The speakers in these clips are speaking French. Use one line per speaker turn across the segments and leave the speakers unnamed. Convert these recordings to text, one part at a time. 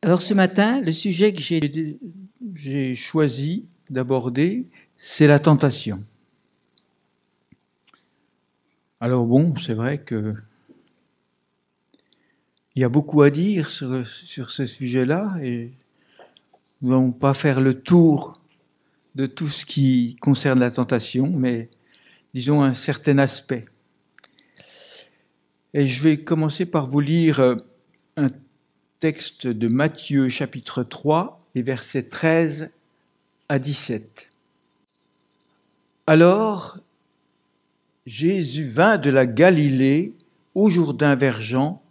Alors ce matin, le sujet que j'ai choisi d'aborder, c'est la tentation. Alors bon, c'est vrai que il y a beaucoup à dire sur ce sujet-là et nous ne allons pas faire le tour de tout ce qui concerne la tentation, mais disons un certain aspect. Et je vais commencer par vous lire un texte de Matthieu chapitre 3, les versets 13 à 17. Alors, Jésus vint de la Galilée au Jourdain vers Jean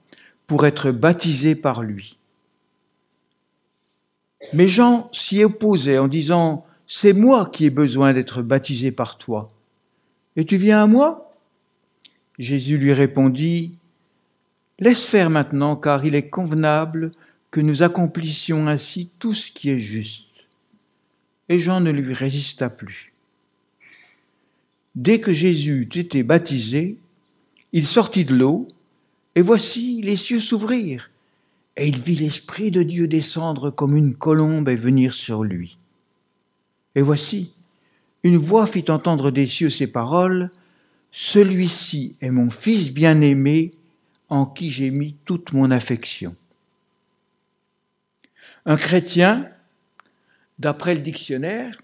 pour être baptisé par lui. Mais Jean s'y opposait en disant « C'est moi qui ai besoin d'être baptisé par toi. Et tu viens à moi ?» Jésus lui répondit « Laisse faire maintenant, car il est convenable que nous accomplissions ainsi tout ce qui est juste. » Et Jean ne lui résista plus. Dès que Jésus eut été baptisé, il sortit de l'eau, et voici les cieux s'ouvrirent, et il vit l'Esprit de Dieu descendre comme une colombe et venir sur lui. Et voici, une voix fit entendre des cieux ces paroles, « Celui-ci est mon Fils bien-aimé, en qui j'ai mis toute mon affection. » Un chrétien, d'après le dictionnaire,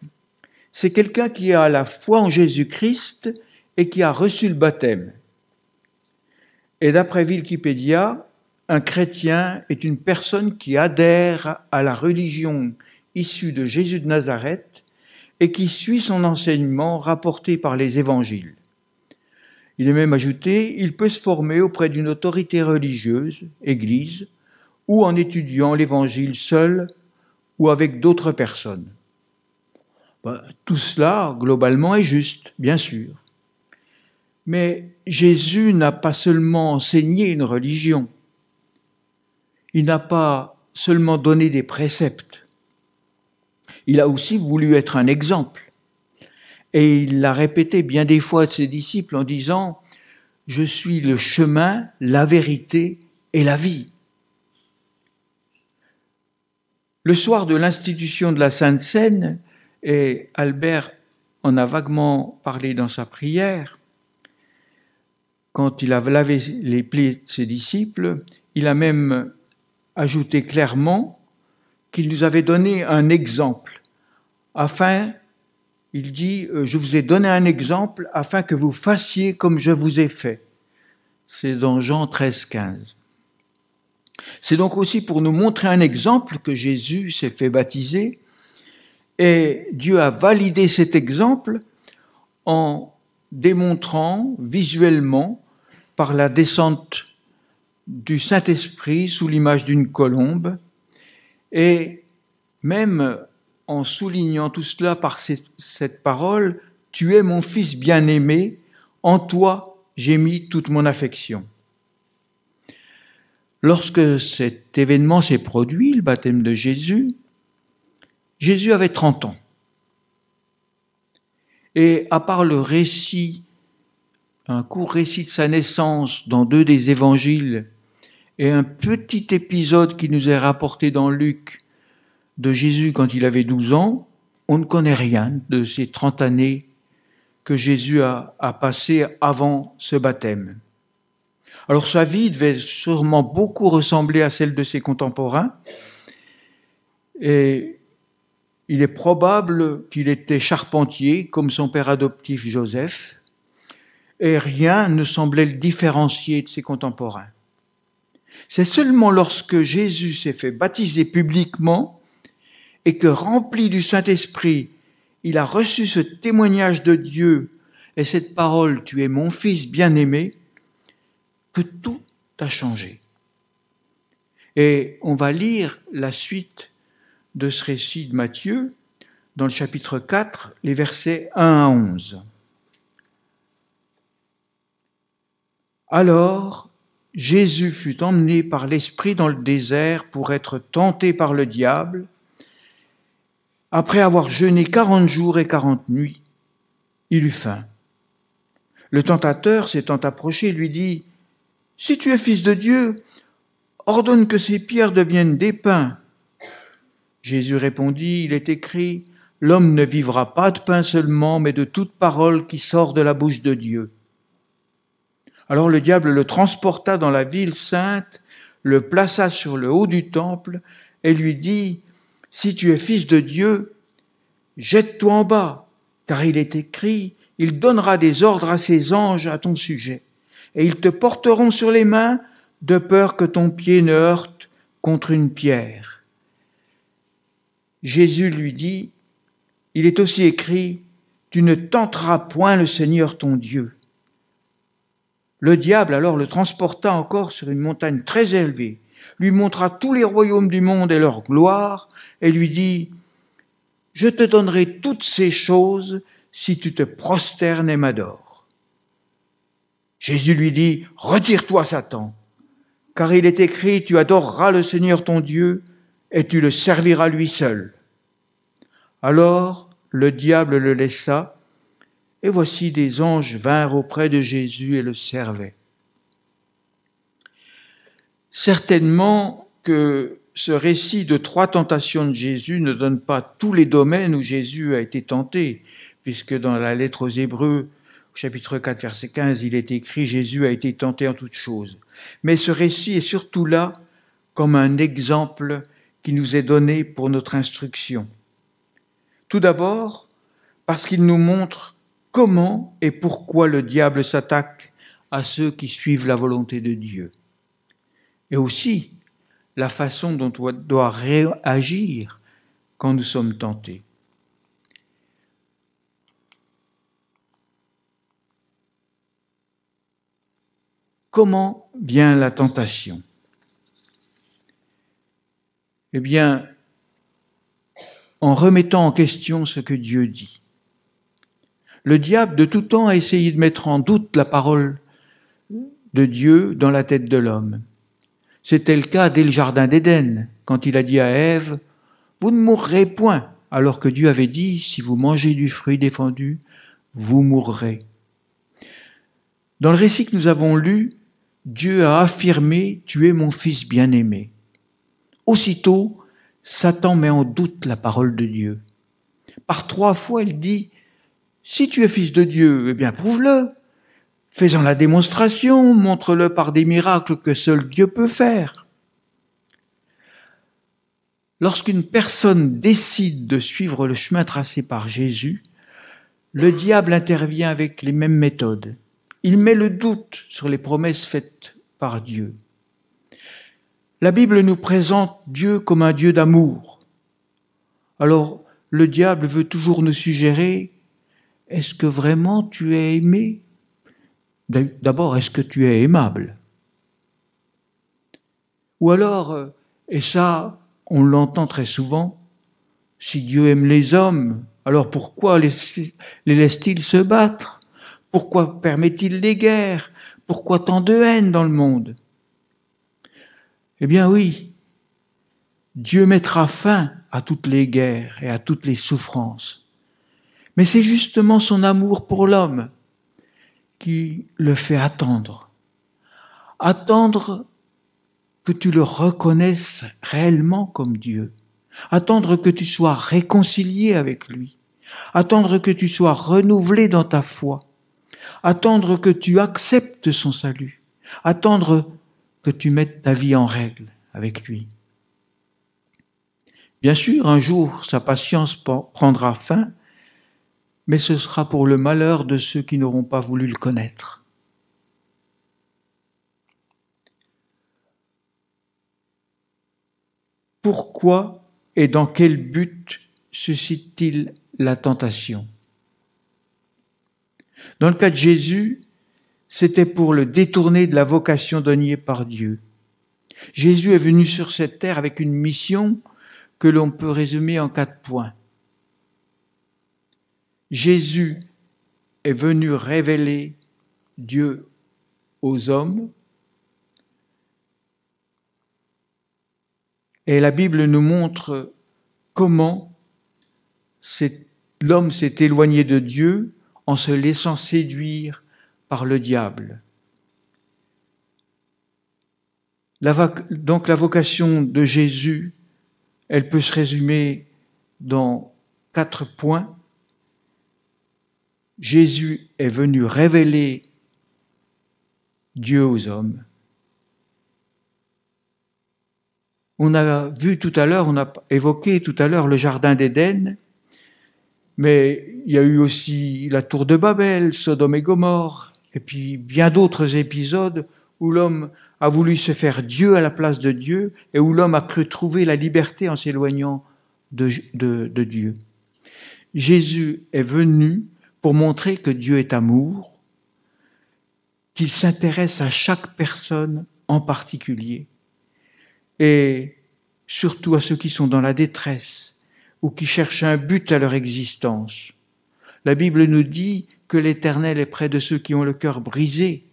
c'est quelqu'un qui a la foi en Jésus-Christ et qui a reçu le baptême. Et d'après Wikipédia, un chrétien est une personne qui adhère à la religion issue de Jésus de Nazareth et qui suit son enseignement rapporté par les évangiles. Il est même ajouté, il peut se former auprès d'une autorité religieuse, église, ou en étudiant l'évangile seul ou avec d'autres personnes. Tout cela, globalement, est juste, bien sûr. Mais Jésus n'a pas seulement enseigné une religion. Il n'a pas seulement donné des préceptes. Il a aussi voulu être un exemple. Et il l'a répété bien des fois à ses disciples en disant « Je suis le chemin, la vérité et la vie ». Le soir de l'institution de la Sainte Seine, et Albert en a vaguement parlé dans sa prière, quand il a lavé les plaies de ses disciples, il a même ajouté clairement qu'il nous avait donné un exemple, afin, il dit, je vous ai donné un exemple afin que vous fassiez comme je vous ai fait. C'est dans Jean 13, 15. C'est donc aussi pour nous montrer un exemple que Jésus s'est fait baptiser, et Dieu a validé cet exemple en démontrant visuellement par la descente du Saint-Esprit sous l'image d'une colombe, et même en soulignant tout cela par cette parole, « Tu es mon Fils bien-aimé, en toi j'ai mis toute mon affection ». Lorsque cet événement s'est produit, le baptême de Jésus, Jésus avait 30 ans. Et à part le récit, un court récit de sa naissance dans 2 des évangiles et un petit épisode qui nous est rapporté dans Luc de Jésus quand il avait 12 ans, on ne connaît rien de ces 30 années que Jésus a passées avant ce baptême. Alors sa vie devait sûrement beaucoup ressembler à celle de ses contemporains, et il est probable qu'il était charpentier, comme son père adoptif Joseph, et rien ne semblait le différencier de ses contemporains. C'est seulement lorsque Jésus s'est fait baptiser publiquement et que, rempli du Saint-Esprit, il a reçu ce témoignage de Dieu et cette parole « Tu es mon Fils bien-aimé », que tout a changé. Et on va lire la suite de ce récit de Matthieu, dans le chapitre 4, les versets 1 à 11. Alors, Jésus fut emmené par l'Esprit dans le désert pour être tenté par le diable. Après avoir jeûné 40 jours et 40 nuits, il eut faim. Le tentateur, s'étant approché, lui dit « Si tu es fils de Dieu, ordonne que ces pierres deviennent des pains. » Jésus répondit, il est écrit, l'homme ne vivra pas de pain seulement, mais de toute parole qui sort de la bouche de Dieu. Alors le diable le transporta dans la ville sainte, le plaça sur le haut du temple et lui dit, si tu es fils de Dieu, jette-toi en bas, car il est écrit, il donnera des ordres à ses anges à ton sujet, et ils te porteront sur les mains, de peur que ton pied ne heurte contre une pierre. Jésus lui dit, il est aussi écrit, tu ne tenteras point le Seigneur ton Dieu. Le diable alors le transporta encore sur une montagne très élevée, lui montra tous les royaumes du monde et leur gloire, et lui dit, je te donnerai toutes ces choses si tu te prosternes et m'adores. Jésus lui dit, retire-toi Satan, car il est écrit, tu adoreras le Seigneur ton Dieu et tu le serviras lui seul. Alors le diable le laissa, et voici des anges vinrent auprès de Jésus et le servaient. Certainement que ce récit de 3 tentations de Jésus ne donne pas tous les domaines où Jésus a été tenté, puisque dans la lettre aux Hébreux, chapitre 4, verset 15, il est écrit « Jésus a été tenté en toutes choses ». Mais ce récit est surtout là comme un exemple qui nous est donné pour notre instruction. Tout d'abord, parce qu'il nous montre comment et pourquoi le diable s'attaque à ceux qui suivent la volonté de Dieu. Et aussi, la façon dont on doit réagir quand nous sommes tentés. Comment vient la tentation? Eh bien, en remettant en question ce que Dieu dit. Le diable, de tout temps, a essayé de mettre en doute la parole de Dieu dans la tête de l'homme. C'était le cas dès le jardin d'Éden, quand il a dit à Ève, « Vous ne mourrez point », alors que Dieu avait dit, « Si vous mangez du fruit défendu, vous mourrez ». Dans le récit que nous avons lu, Dieu a affirmé « Tu es mon fils bien-aimé ». Aussitôt, Satan met en doute la parole de Dieu. Par 3 fois, il dit « Si tu es fils de Dieu, eh bien prouve-le. Fais-en la démonstration, montre-le par des miracles que seul Dieu peut faire. » Lorsqu'une personne décide de suivre le chemin tracé par Jésus, le diable intervient avec les mêmes méthodes. Il met le doute sur les promesses faites par Dieu. La Bible nous présente Dieu comme un Dieu d'amour. Alors, le diable veut toujours nous suggérer, est-ce que vraiment tu es aimé? D'abord, est-ce que tu es aimable? Ou alors, et ça, on l'entend très souvent, si Dieu aime les hommes, alors pourquoi les laisse-t-il se battre? Pourquoi permet-il les guerres? Pourquoi tant de haine dans le monde? Eh bien oui, Dieu mettra fin à toutes les guerres et à toutes les souffrances. Mais c'est justement son amour pour l'homme qui le fait attendre. Attendre que tu le reconnaisses réellement comme Dieu. Attendre que tu sois réconcilié avec lui. Attendre que tu sois renouvelé dans ta foi. Attendre que tu acceptes son salut. Attendre que tu mettes ta vie en règle avec lui. Bien sûr, un jour, sa patience prendra fin, mais ce sera pour le malheur de ceux qui n'auront pas voulu le connaître. Pourquoi et dans quel but suscite-t-il la tentation? Dans le cas de Jésus, c'était pour le détourner de la vocation donnée par Dieu. Jésus est venu sur cette terre avec une mission que l'on peut résumer en 4 points. Jésus est venu révéler Dieu aux hommes. Et la Bible nous montre comment l'homme s'est éloigné de Dieu en se laissant séduire par le diable. Donc la vocation de Jésus elle peut se résumer dans 4 points. Jésus est venu révéler Dieu aux hommes. On a vu tout à l'heure, on a évoqué tout à l'heure le jardin d'Éden, mais il y a eu aussi la tour de Babel, Sodome et Gomorrhe, et puis bien d'autres épisodes où l'homme a voulu se faire Dieu à la place de Dieu et où l'homme a cru trouver la liberté en s'éloignant de Dieu. Jésus est venu pour montrer que Dieu est amour, qu'il s'intéresse à chaque personne en particulier, et surtout à ceux qui sont dans la détresse ou qui cherchent un but à leur existence. La Bible nous dit que l'Éternel est près de ceux qui ont le cœur brisé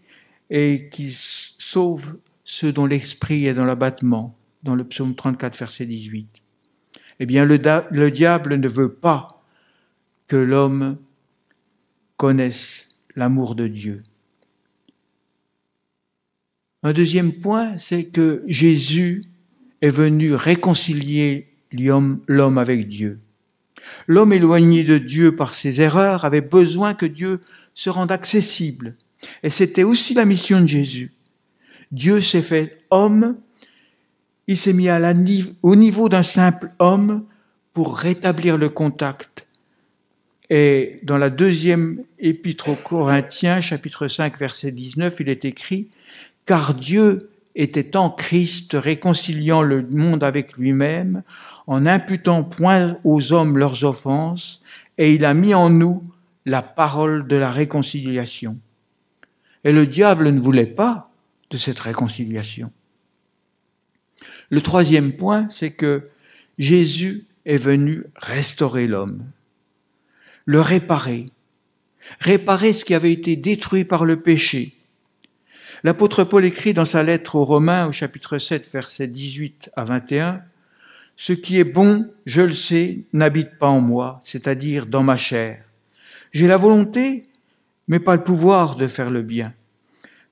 et qu'il sauve ceux dont l'esprit est dans l'abattement, dans le psaume 34, verset 18. Eh bien, le diable ne veut pas que l'homme connaisse l'amour de Dieu. Un deuxième point, c'est que Jésus est venu réconcilier l'homme avec Dieu. L'homme éloigné de Dieu par ses erreurs avait besoin que Dieu se rende accessible. Et c'était aussi la mission de Jésus. Dieu s'est fait homme, il s'est mis au niveau d'un simple homme pour rétablir le contact. Et dans la deuxième épître aux Corinthiens, chapitre 5, verset 19, il est écrit « Car Dieu était en Christ, réconciliant le monde avec lui-même, en n'imputant point aux hommes leurs offenses, et il a mis en nous la parole de la réconciliation. » Et le diable ne voulait pas de cette réconciliation. Le troisième point, c'est que Jésus est venu restaurer l'homme, le réparer ce qui avait été détruit par le péché. L'apôtre Paul écrit dans sa lettre aux Romains, au chapitre 7, versets 18 à 21, « Ce qui est bon, je le sais, n'habite pas en moi, c'est-à-dire dans ma chair. J'ai la volonté, mais pas le pouvoir de faire le bien.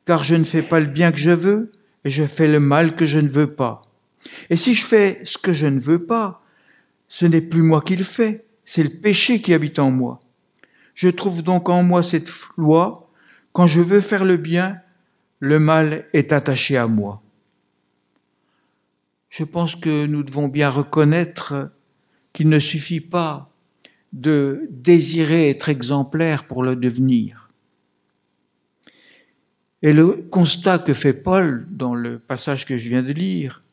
Car je ne fais pas le bien que je veux, et je fais le mal que je ne veux pas. Et si je fais ce que je ne veux pas, ce n'est plus moi qui le fais, c'est le péché qui habite en moi. Je trouve donc en moi cette loi, quand je veux faire le bien, le mal est attaché à moi. » Je pense que nous devons bien reconnaître qu'il ne suffit pas de désirer être exemplaire pour le devenir. Et le constat que fait Paul dans le passage que je viens de lire,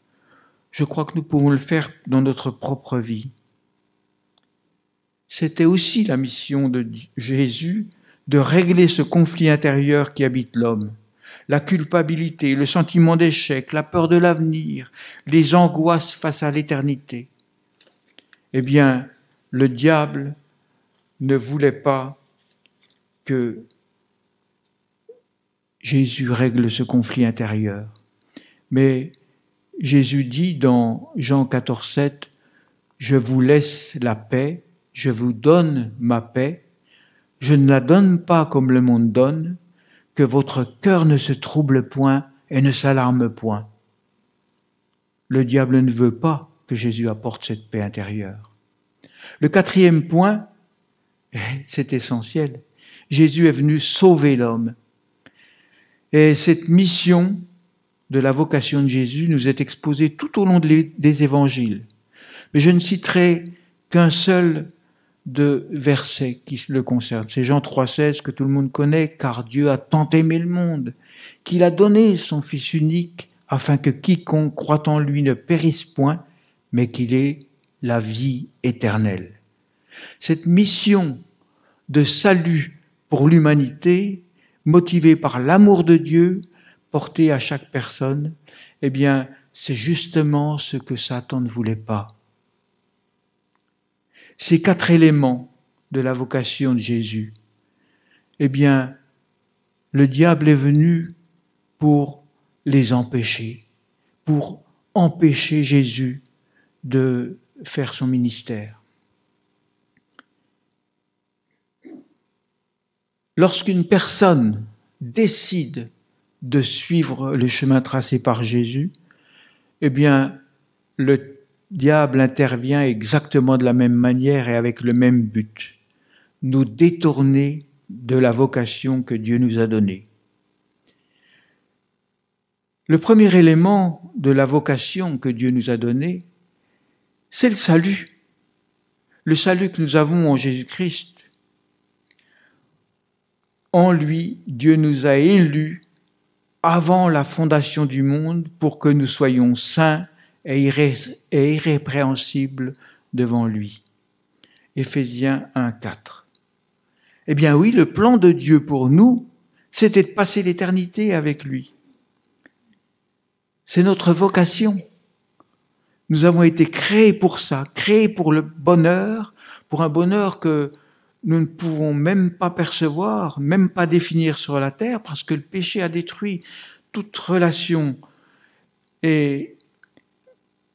je crois que nous pouvons le faire dans notre propre vie. C'était aussi la mission de Jésus de régler ce conflit intérieur qui habite l'homme. La culpabilité, le sentiment d'échec, la peur de l'avenir, les angoisses face à l'éternité. Eh bien, le diable ne voulait pas que Jésus règle ce conflit intérieur. Mais Jésus dit dans Jean 14, 7, « Je vous laisse la paix, je vous donne ma paix, je ne la donne pas comme le monde donne, que votre cœur ne se trouble point et ne s'alarme point. » Le diable ne veut pas que Jésus apporte cette paix intérieure. Le quatrième point, c'est essentiel, Jésus est venu sauver l'homme. Et cette mission de la vocation de Jésus nous est exposée tout au long des évangiles. Mais je ne citerai qu'un seul de versets qui le concernent. C'est Jean 3,16 que tout le monde connaît, « Car Dieu a tant aimé le monde, qu'il a donné son Fils unique, afin que quiconque croit en lui ne périsse point, mais qu'il ait la vie éternelle. » Cette mission de salut pour l'humanité, motivée par l'amour de Dieu, portée à chaque personne, eh bien, c'est justement ce que Satan ne voulait pas. Ces 4 éléments de la vocation de Jésus, eh bien, le diable est venu pour les empêcher, pour empêcher Jésus de faire son ministère. Lorsqu'une personne décide de suivre le chemin tracé par Jésus, eh bien, le diable intervient exactement de la même manière et avec le même but, nous détourner de la vocation que Dieu nous a donnée. Le premier élément de la vocation que Dieu nous a donnée, c'est le salut que nous avons en Jésus-Christ. En lui, Dieu nous a élus avant la fondation du monde pour que nous soyons saints et irrépréhensibles devant lui. Éphésiens 1:4. Eh bien oui, le plan de Dieu pour nous, c'était de passer l'éternité avec lui. C'est notre vocation. Nous avons été créés pour ça, créés pour le bonheur, pour un bonheur que nous ne pouvons même pas percevoir, même pas définir sur la terre, parce que le péché a détruit toute relation et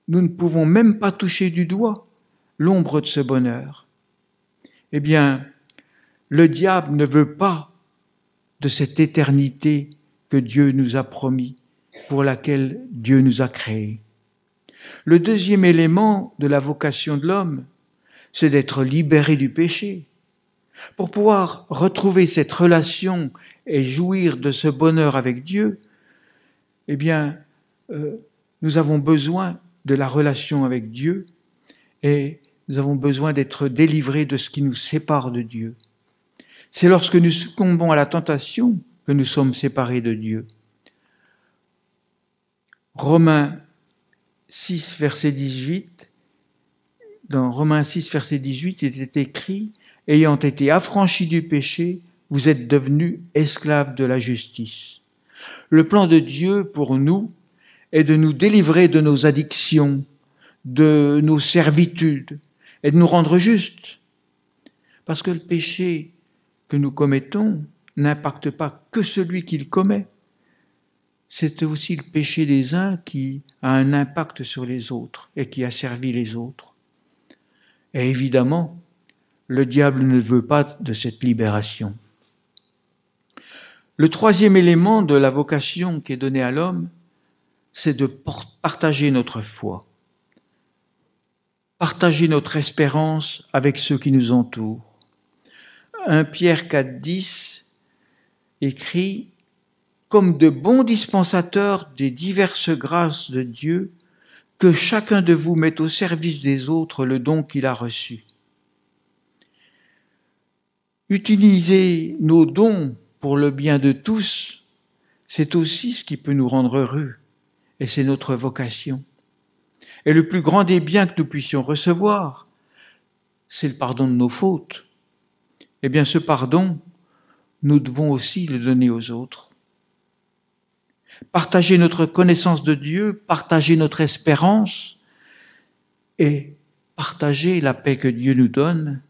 nous ne pouvons même pas toucher du doigt l'ombre de ce bonheur. Eh bien, le diable ne veut pas de cette éternité que Dieu nous a promis, pour laquelle Dieu nous a créés. Le deuxième élément de la vocation de l'homme, c'est d'être libéré du péché. Pour pouvoir retrouver cette relation et jouir de ce bonheur avec Dieu, eh bien, nous avons besoin de la relation avec Dieu et nous avons besoin d'être délivrés de ce qui nous sépare de Dieu. C'est lorsque nous succombons à la tentation que nous sommes séparés de Dieu. Romains 6, verset 18, dans Romains 6, verset 18, il est écrit « Ayant été affranchis du péché, vous êtes devenus esclaves de la justice. » Le plan de Dieu pour nous est de nous délivrer de nos addictions, de nos servitudes, et de nous rendre justes. Parce que le péché que nous commettons n'impacte pas que celui qui le commet. C'est aussi le péché des uns qui a un impact sur les autres et qui asservit les autres. Et évidemment, le diable ne veut pas de cette libération. Le troisième élément de la vocation qui est donnée à l'homme, c'est de partager notre foi, partager notre espérance avec ceux qui nous entourent. 1 Pierre 4,10 écrit « Comme de bons dispensateurs des diverses grâces de Dieu, que chacun de vous mette au service des autres le don qu'il a reçu. » Utiliser nos dons pour le bien de tous, c'est aussi ce qui peut nous rendre heureux, et c'est notre vocation. Et le plus grand des biens que nous puissions recevoir, c'est le pardon de nos fautes. Eh bien, ce pardon, nous devons aussi le donner aux autres. Partager notre connaissance de Dieu, partager notre espérance et partager la paix que Dieu nous donne,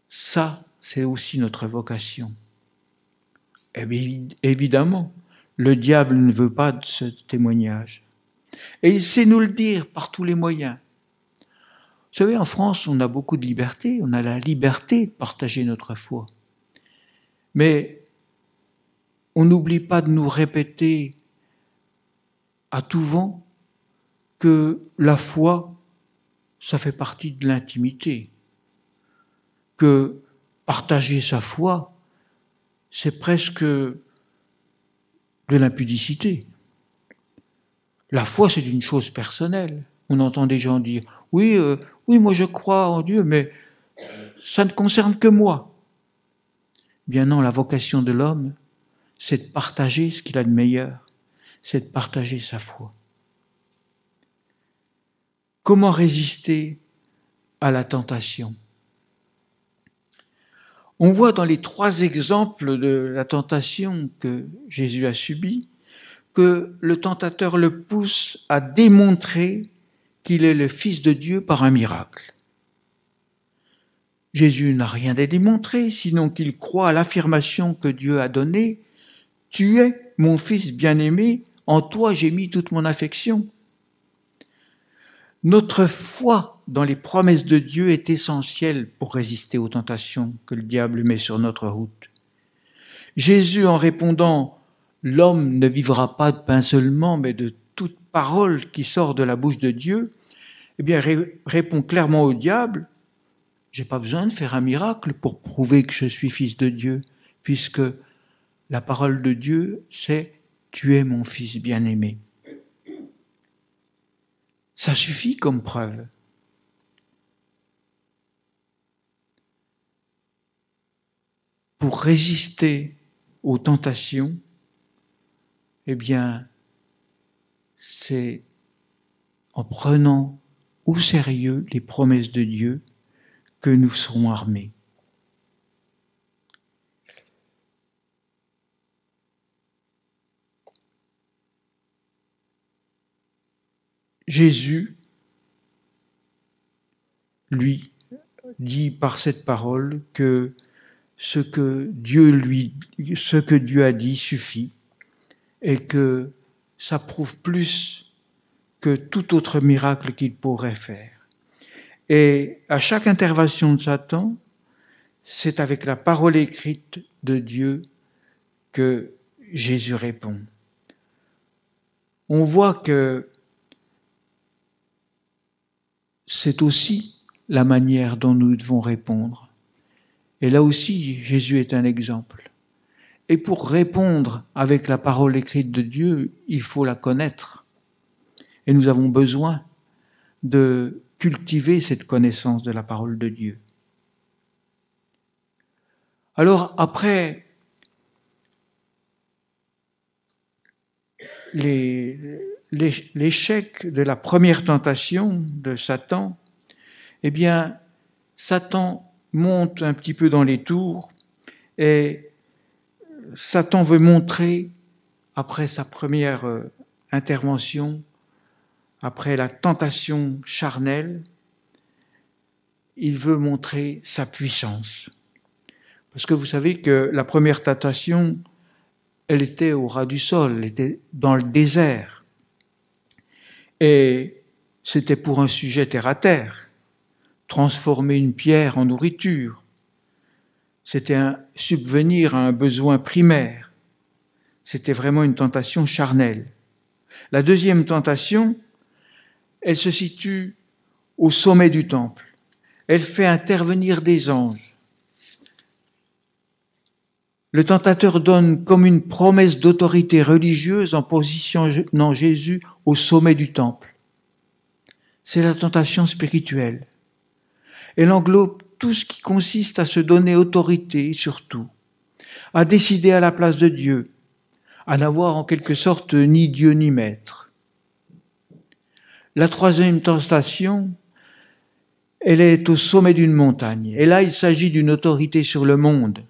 ça, c'est aussi notre vocation. Et évidemment, le diable ne veut pas de ce témoignage. Et il sait nous le dire par tous les moyens. Vous savez, en France, on a beaucoup de liberté, on a la liberté de partager notre foi. Mais on n'oublie pas de nous répéter à tout vent que la foi, ça fait partie de l'intimité. Que partager sa foi, c'est presque de l'impudicité. La foi, c'est une chose personnelle. On entend des gens dire « Oui, moi je crois en Dieu, mais ça ne concerne que moi. » Bien non, la vocation de l'homme, c'est de partager ce qu'il a de meilleur, c'est de partager sa foi. Comment résister à la tentation ? On voit dans les 3 exemples de la tentation que Jésus a subie que le tentateur le pousse à démontrer qu'il est le Fils de Dieu par un miracle. Jésus n'a rien à démontrer, sinon qu'il croit à l'affirmation que Dieu a donnée « Tu es mon Fils bien-aimé, en toi j'ai mis toute mon affection ». Notre foi dans les promesses de Dieu est essentielle pour résister aux tentations que le diable met sur notre route. Jésus, en répondant « L'homme ne vivra pas de pain seulement, mais de toute parole qui sort de la bouche de Dieu », eh bien, répond clairement au diable, j'ai pas besoin de faire un miracle pour prouver que je suis fils de Dieu, puisque la parole de Dieu, c'est « Tu es mon fils bien-aimé ». Ça suffit comme preuve. Pour résister aux tentations, eh bien, c'est en prenant au sérieux les promesses de Dieu que nous serons armés. Jésus, lui, dit par cette parole que ce que Dieu a dit suffit et que ça prouve plus que tout autre miracle qu'il pourrait faire. Et à chaque intervention de Satan, c'est avec la parole écrite de Dieu que Jésus répond. On voit que c'est aussi la manière dont nous devons répondre. Et là aussi, Jésus est un exemple. Et pour répondre avec la parole écrite de Dieu, il faut la connaître. Et nous avons besoin de cultiver cette connaissance de la parole de Dieu. Alors, après l'échec de la première tentation de Satan, eh bien, Satan monte un petit peu dans les tours et Satan veut montrer, après sa première intervention, après la tentation charnelle, il veut montrer sa puissance. Parce que vous savez que la première tentation, elle était au ras du sol, elle était dans le désert. Et c'était pour un sujet terre à terre. Transformer une pierre en nourriture. C'était subvenir à un besoin primaire. C'était vraiment une tentation charnelle. La deuxième tentation, elle se situe au sommet du temple. Elle fait intervenir des anges. Le tentateur donne comme une promesse d'autorité religieuse en positionnant Jésus au sommet du temple. C'est la tentation spirituelle. Elle englobe tout ce qui consiste à se donner autorité sur tout, à décider à la place de Dieu, à n'avoir en quelque sorte ni Dieu ni maître. La troisième tentation, elle est au sommet d'une montagne. Et là, il s'agit d'une autorité sur le monde.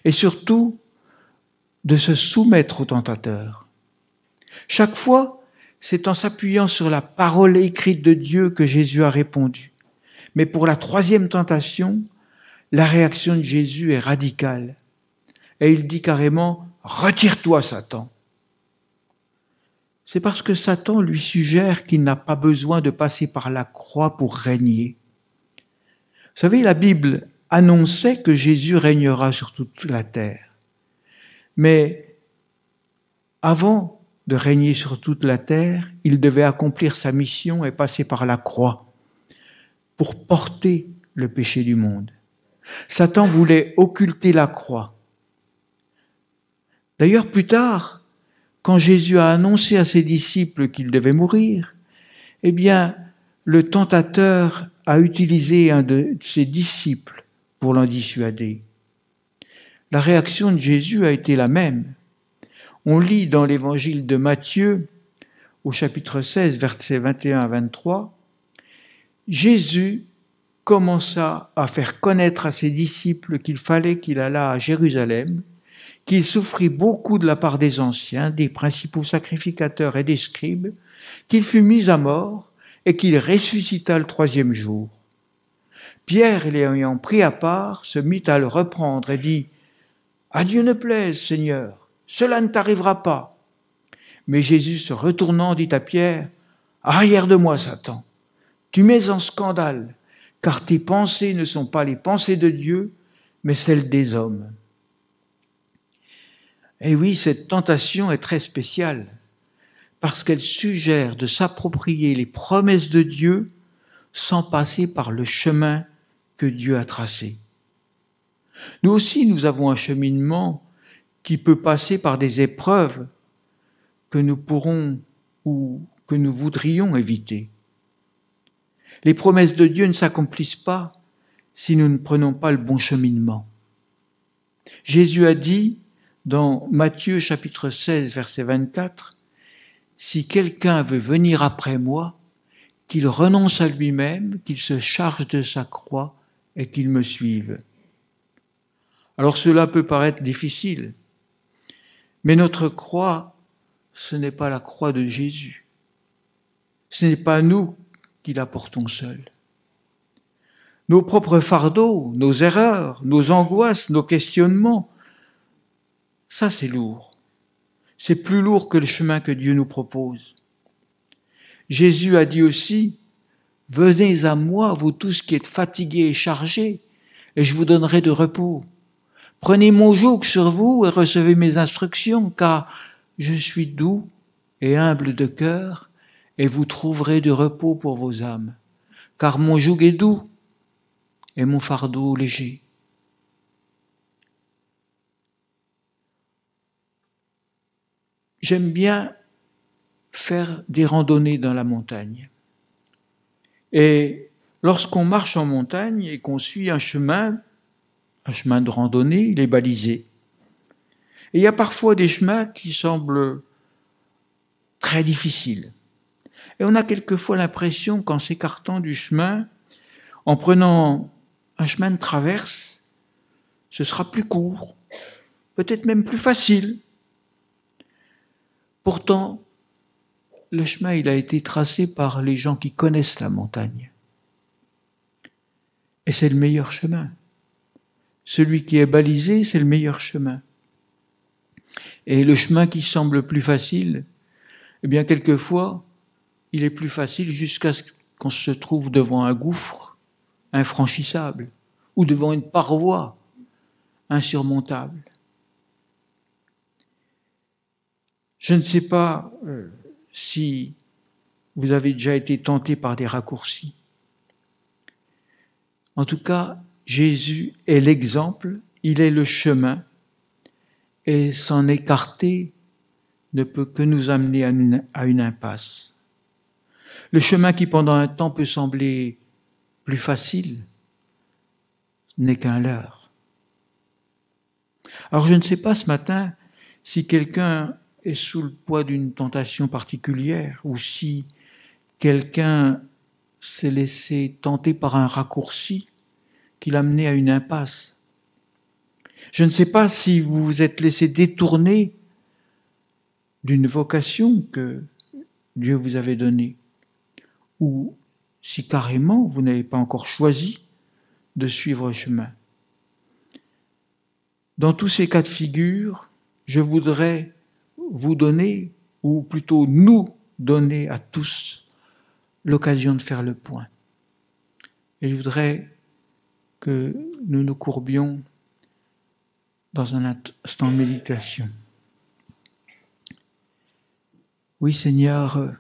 Et surtout, de se soumettre au tentateur. Chaque fois, c'est en s'appuyant sur la parole écrite de Dieu que Jésus a répondu. Mais pour la troisième tentation, la réaction de Jésus est radicale. Et il dit carrément, « Retire-toi, Satan !» C'est parce que Satan lui suggère qu'il n'a pas besoin de passer par la croix pour régner. Vous savez, la Bible annonçait que Jésus régnera sur toute la terre. Mais avant de régner sur toute la terre, il devait accomplir sa mission et passer par la croix pour porter le péché du monde. Satan voulait occulter la croix. D'ailleurs, plus tard, quand Jésus a annoncé à ses disciples qu'il devait mourir, eh bien, le tentateur a utilisé un de ses disciples pour l'en dissuader. La réaction de Jésus a été la même. On lit dans l'évangile de Matthieu, au chapitre 16, versets 21 à 23, Jésus commença à faire connaître à ses disciples qu'il fallait qu'il allât à Jérusalem, qu'il souffrit beaucoup de la part des anciens, des principaux sacrificateurs et des scribes, qu'il fut mis à mort et qu'il ressuscita le troisième jour. Pierre, l'ayant pris à part, se mit à le reprendre et dit « À Dieu ne plaise, Seigneur, cela ne t'arrivera pas. » Mais Jésus, se retournant, dit à Pierre « Arrière de moi, Satan, tu mets en scandale, car tes pensées ne sont pas les pensées de Dieu, mais celles des hommes. » Et oui, cette tentation est très spéciale, parce qu'elle suggère de s'approprier les promesses de Dieu sans passer par le chemin que Dieu a tracé. Nous aussi, nous avons un cheminement qui peut passer par des épreuves que nous pourrons ou que nous voudrions éviter. Les promesses de Dieu ne s'accomplissent pas si nous ne prenons pas le bon cheminement. Jésus a dit dans Matthieu chapitre 16, verset 24, « Si quelqu'un veut venir après moi, qu'il renonce à lui-même, qu'il se charge de sa croix et qu'il me suive. » Alors cela peut paraître difficile, mais notre croix, ce n'est pas la croix de Jésus. Ce n'est pas nous qui la portons seuls. Nos propres fardeaux, nos erreurs, nos angoisses, nos questionnements, ça c'est lourd. C'est plus lourd que le chemin que Dieu nous propose. Jésus a dit aussi, « Venez à moi, vous tous qui êtes fatigués et chargés, et je vous donnerai de repos. Prenez mon joug sur vous et recevez mes instructions, car je suis doux et humble de cœur, et vous trouverez du repos pour vos âmes. Car mon joug est doux et mon fardeau léger. » J'aime bien faire des randonnées dans la montagne. Et lorsqu'on marche en montagne et qu'on suit un chemin de randonnée, il est balisé. Et il y a parfois des chemins qui semblent très difficiles. Et on a quelquefois l'impression qu'en s'écartant du chemin, en prenant un chemin de traverse, ce sera plus court, peut-être même plus facile. Pourtant, le chemin, il a été tracé par les gens qui connaissent la montagne. Et c'est le meilleur chemin. Celui qui est balisé, c'est le meilleur chemin. Et le chemin qui semble plus facile, eh bien, quelquefois, il est plus facile jusqu'à ce qu'on se trouve devant un gouffre infranchissable ou devant une paroi insurmontable. Je ne sais pas si vous avez déjà été tenté par des raccourcis. En tout cas, Jésus est l'exemple, il est le chemin, et s'en écarter ne peut que nous amener à une impasse. Le chemin qui pendant un temps peut sembler plus facile n'est qu'un leurre. Alors je ne sais pas ce matin si quelqu'un est sous le poids d'une tentation particulière ou si quelqu'un s'est laissé tenter par un raccourci qui l'a mené à une impasse. Je ne sais pas si vous vous êtes laissé détourner d'une vocation que Dieu vous avait donnée ou si carrément vous n'avez pas encore choisi de suivre le chemin. Dans tous ces cas de figure, je voudrais vous donner, ou plutôt nous donner à tous, l'occasion de faire le point. Et je voudrais que nous nous courbions dans un instant de méditation. Oui, Seigneur,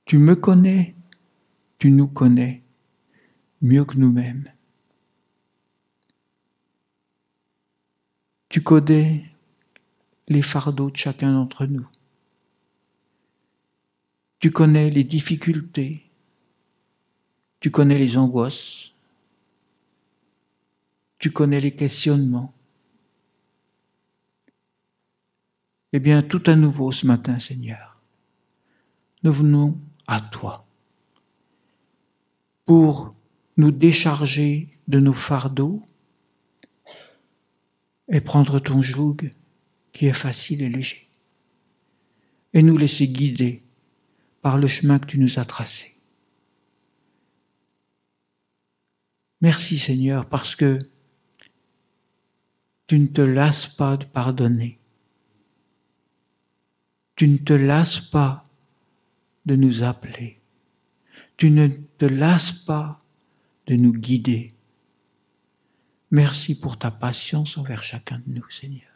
tu me connais, tu nous connais mieux que nous-mêmes. Tu connais les fardeaux de chacun d'entre nous. Tu connais les difficultés. Tu connais les angoisses. Tu connais les questionnements. Eh bien, tout à nouveau ce matin, Seigneur, nous venons à toi pour nous décharger de nos fardeaux et prendre ton joug qui est facile et léger et nous laisser guider par le chemin que tu nous as tracé. Merci Seigneur parce que tu ne te lasses pas de pardonner. Tu ne te lasses pas de nous appeler. Tu ne te lasses pas de nous guider. Merci pour ta patience envers chacun de nous, Seigneur.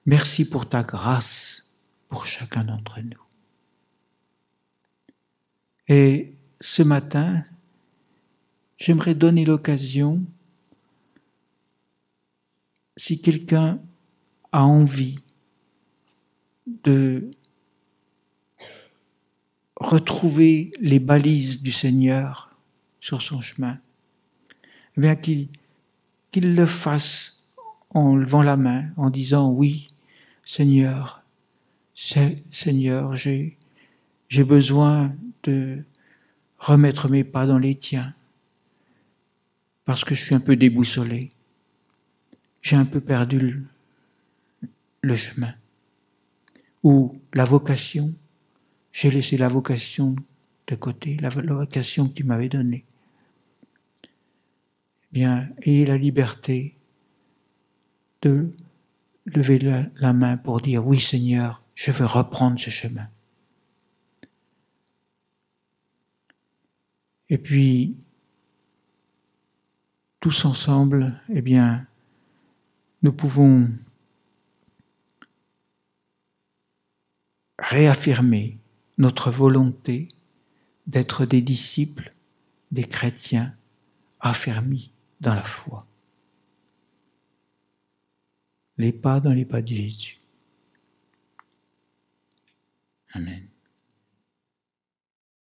Merci pour ta grâce pour chacun d'entre nous. Et ce matin, j'aimerais donner l'occasion, si quelqu'un a envie de retrouver les balises du Seigneur sur son chemin, eh bien qu'il le fasse en levant la main, en disant « Oui, Seigneur, j'ai besoin de remettre mes pas dans les tiens, parce que je suis un peu déboussolé. J'ai un peu perdu le chemin. » Ou la vocation, j'ai laissé la vocation de côté, la vocation que tu m'avais donnée. Eh bien, ayez la liberté de lever la main pour dire « Oui Seigneur, je veux reprendre ce chemin. » Et puis, tous ensemble, eh bien, nous pouvons réaffirmer notre volonté d'être des disciples, des chrétiens affermis dans la foi. Les pas dans les pas de Jésus. Amen.